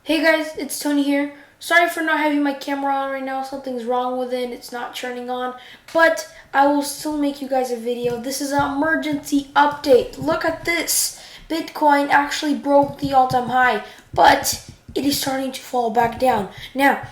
Hey guys, it's Tony here. Sorry for not having my camera on right now. Something's wrong with it. It's not turning on. But I will still make you guys a video. This is an emergency update. Look at this. Bitcoin actually broke the all-time high, but it is starting to fall back down. Now,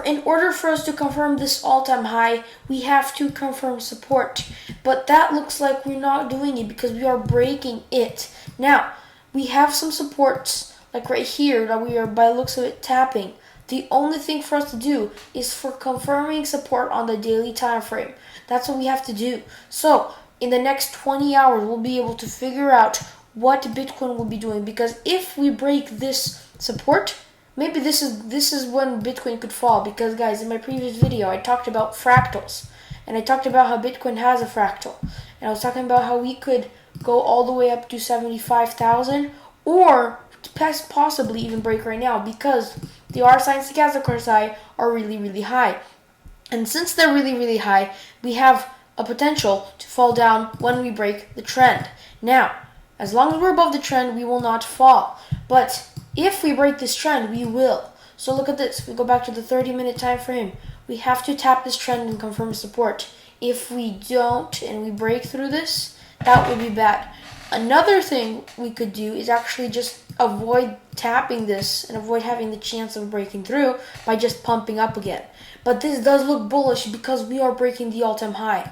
in order for us to confirm this all-time high, we have to confirm support. But that looks like we're not doing it because we are breaking it. Now, we have some supports like right here that we are by the looks of it tapping. The only thing for us to do is for confirming support on the daily time frame. That's what we have to do. So in the next 20 hours we'll be able to figure out what Bitcoin will be doing, because if we break this support, maybe this is when Bitcoin could fall. Because guys, in my previous video I talked about fractals, and I talked about how Bitcoin has a fractal, and I was talking about how we could go all the way up to 75,000, or possibly even break right now, because the RSI and stochastic RSI are really high. And since they're really high, we have a potential to fall down when we break the trend. Now, as long as we're above the trend, we will not fall. But if we break this trend, we will. So look at this. We go back to the 30-minute time frame. We have to tap this trend and confirm support. If we don't and we break through this, that would be bad. Another thing we could do is actually just avoid tapping this and avoid having the chance of breaking through by just pumping up again. But this does look bullish because we are breaking the all-time high.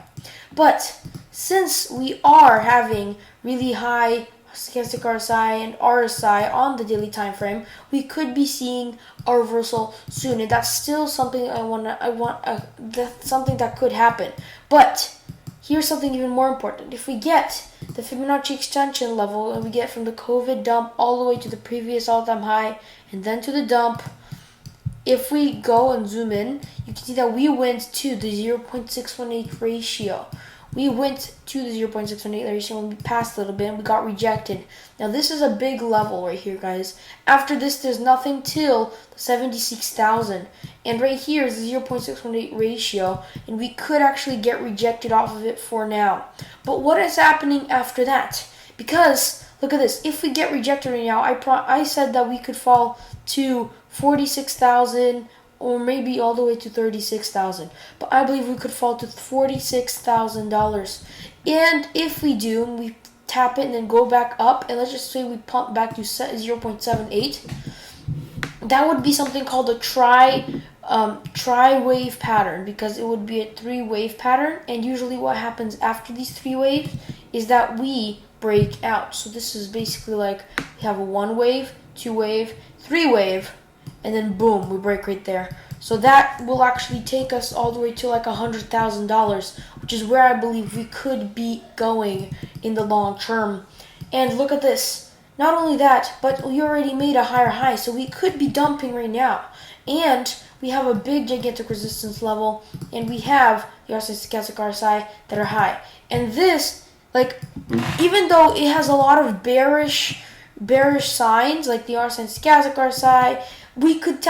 But since we are having really high stochastic RSI and RSI on the daily time frame, we could be seeing a reversal soon, and that's still something that's something that could happen. But here's something even more important. If we get the Fibonacci extension level and we get from the COVID dump all the way to the previous all-time high and then to the dump, if we go and zoom in, you can see that we went to the 0.618 ratio. We went to the 0.618 ratio and we passed a little bit and we got rejected. Now this is a big level right here, guys. After this, there's nothing till the 76,000. And right here is the 0.618 ratio, and we could actually get rejected off of it for now. But what is happening after that? Because look at this. If we get rejected right now, I said that we could fall to 46,000 or maybe all the way to 36,000. But I believe we could fall to $46,000. And if we do, and we tap it and then go back up, and let's just say we pump back to 0.78, that would be something called a tri-wave pattern, because it would be a 3-wave pattern. And usually what happens after these 3 waves is that we break out. So this is basically like we have a 1 wave, 2 wave, 3 wave, and then boom, we break right there. So that will actually take us all the way to like $100,000, which is where I believe we could be going in the long term. And look at this. Not only that, but we already made a higher high, so we could be dumping right now. And we have a big gigantic resistance level, and we have the RSI stochastic RSI that are high. And this, like, even though it has a lot of bearish signs, like the RSI and stochastic RSI, we could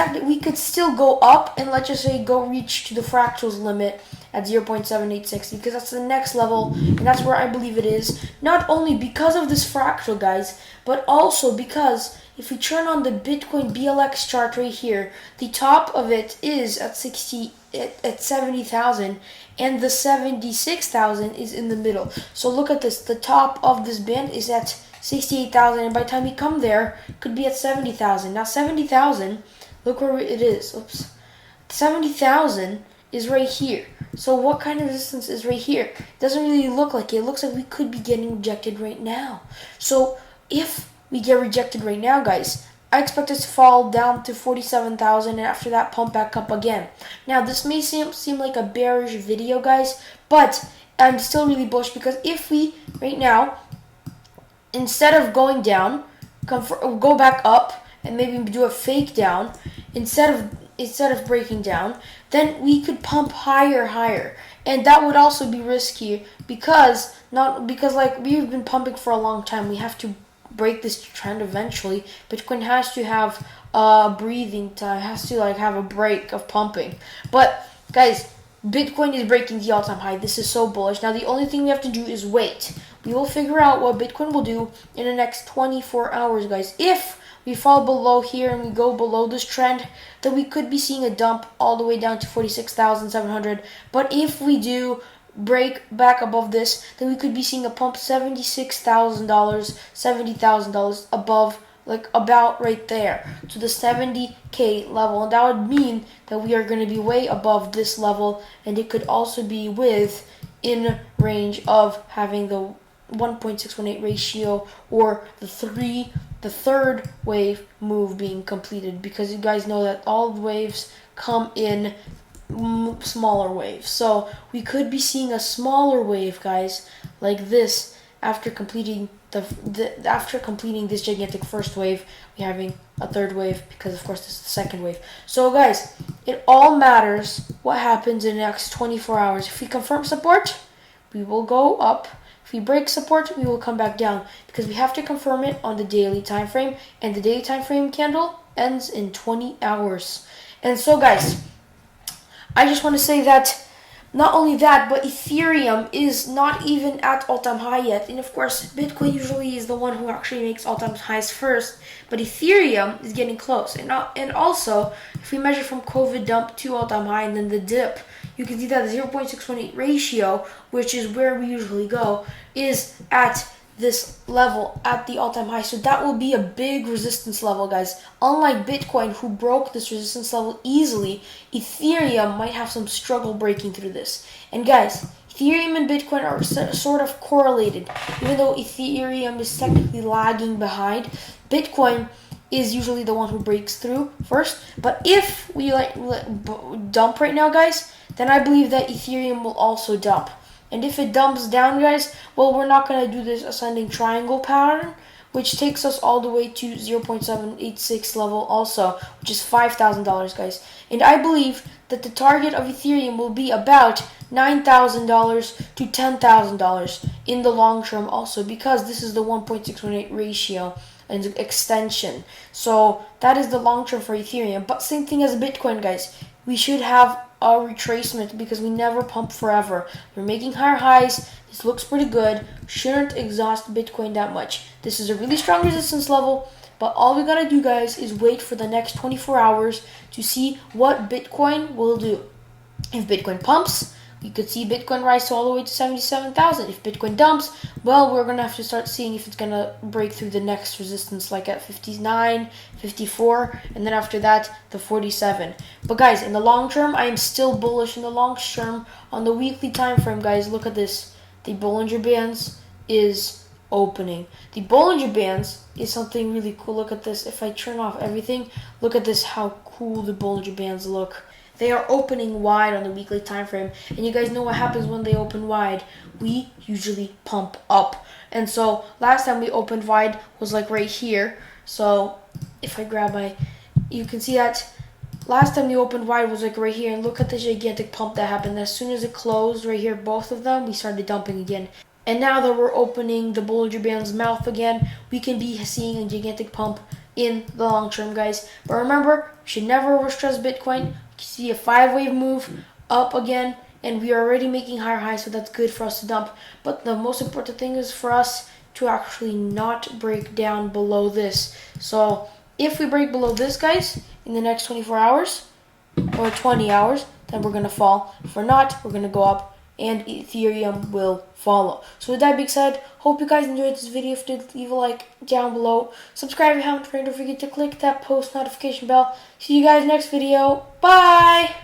still go up, and let's just say go reach to the fractals limit at 0.786, because that's the next level, and that's where I believe it is. Not only because of this fractal, guys, but also because if we turn on the Bitcoin BLX chart right here, the top of it is at 70,000, and the 76,000 is in the middle. So look at this. The top of this band is at 68,000, and by the time we come there, it could be at 70,000. Now 70,000, look where it is. Oops. 70,000 is right here. So what kind of resistance is right here? It doesn't really look like it. It looks like we could be getting rejected right now. So if we get rejected right now, guys, I expect us to fall down to 47,000, and after that pump back up again. Now this may seem like a bearish video, guys, but I'm still really bullish, because if we right now, instead of going down, go back up and maybe do a fake down, instead of breaking down, then we could pump higher, and that would also be risky, because like we've been pumping for a long time. We have to break this trend eventually. Bitcoin has to have a breathing time, has to like have a break of pumping. But guys, Bitcoin is breaking the all-time high. This is so bullish. Now the only thing we have to do is wait. We will figure out what Bitcoin will do in the next 24 hours, guys. If we fall below here and we go below this trend, then we could be seeing a dump all the way down to 46,700. But if we do break back above this, then we could be seeing a pump $76,000, $70,000 above, like about right there to the 70K level, and that would mean that we are going to be way above this level, and it could also be in range of having the 1.618 ratio or the third wave move being completed, because you guys know that all waves come in smaller waves. So we could be seeing a smaller wave, guys, like this after completing after completing this gigantic first wave. We're having a third wave because of course this is the second wave. So guys, it all matters what happens in the next 24 hours. If we confirm support, we will go up. If we break support, we will come back down, because we have to confirm it on the daily time frame, and the daily time frame candle ends in 20 hours. And so guys, I just want to say that not only that, but Ethereum is not even at all-time high yet. And of course, Bitcoin usually is the one who actually makes all-time highs first, but Ethereum is getting close. And also, if we measure from COVID dump to all-time high and then the dip, you can see that the 0.618 ratio, which is where we usually go, is at this level at the all-time high. So that will be a big resistance level, guys. Unlike Bitcoin, who broke this resistance level easily, Ethereum might have some struggle breaking through this. And guys, Ethereum and Bitcoin are sort of correlated. Even though Ethereum is technically lagging behind, Bitcoin is usually the one who breaks through first. But if we dump right now, guys, then I believe that Ethereum will also dump. And if it dumps down, guys, well, we're not going to do this ascending triangle pattern, which takes us all the way to 0.786 level also, which is $5,000, guys. And I believe that the target of Ethereum will be about $9,000 to $10,000 in the long term also, because this is the 1.618 ratio and extension. So that is the long term for Ethereum. But same thing as Bitcoin, guys. We should have a retracement because we never pump forever. We're making higher highs. This looks pretty good. Shouldn't exhaust Bitcoin that much. This is a really strong resistance level, but all we gotta do, guys, is wait for the next 24 hours to see what Bitcoin will do. If Bitcoin pumps, you could see Bitcoin rise to all the way to 77,000. If Bitcoin dumps, well, we're going to have to start seeing if it's going to break through the next resistance, like at 59, 54, and then after that, the 47. But guys, in the long term, I am still bullish in the long term. On the weekly time frame, guys, look at this. The Bollinger Bands is opening. The Bollinger Bands is something really cool. Look at this. If I turn off everything, look at this, how cool the Bollinger Bands look. They are opening wide on the weekly time frame, and you guys know what happens when they open wide. We usually pump up. And so last time we opened wide was like right here. So if I grab you can see that last time we opened wide was like right here, and look at the gigantic pump that happened. As soon as it closed right here, both of them, we started dumping again. And now that we're opening the Bollinger Band's mouth again, we can be seeing a gigantic pump in the long term, guys. But remember, we should never overstress Bitcoin. You see a 5-wave move up again, and we are already making higher highs, so that's good for us to dump. But the most important thing is for us to actually not break down below this. So if we break below this, guys, in the next 24 hours or 20 hours, then we're going to fall. If we're not, we're going to go up, and Ethereum will follow. So with that being said, hope you guys enjoyed this video. If you did, leave a like down below. Subscribe if you haven't already. Don't forget to click that post notification bell. See you guys next video. Bye!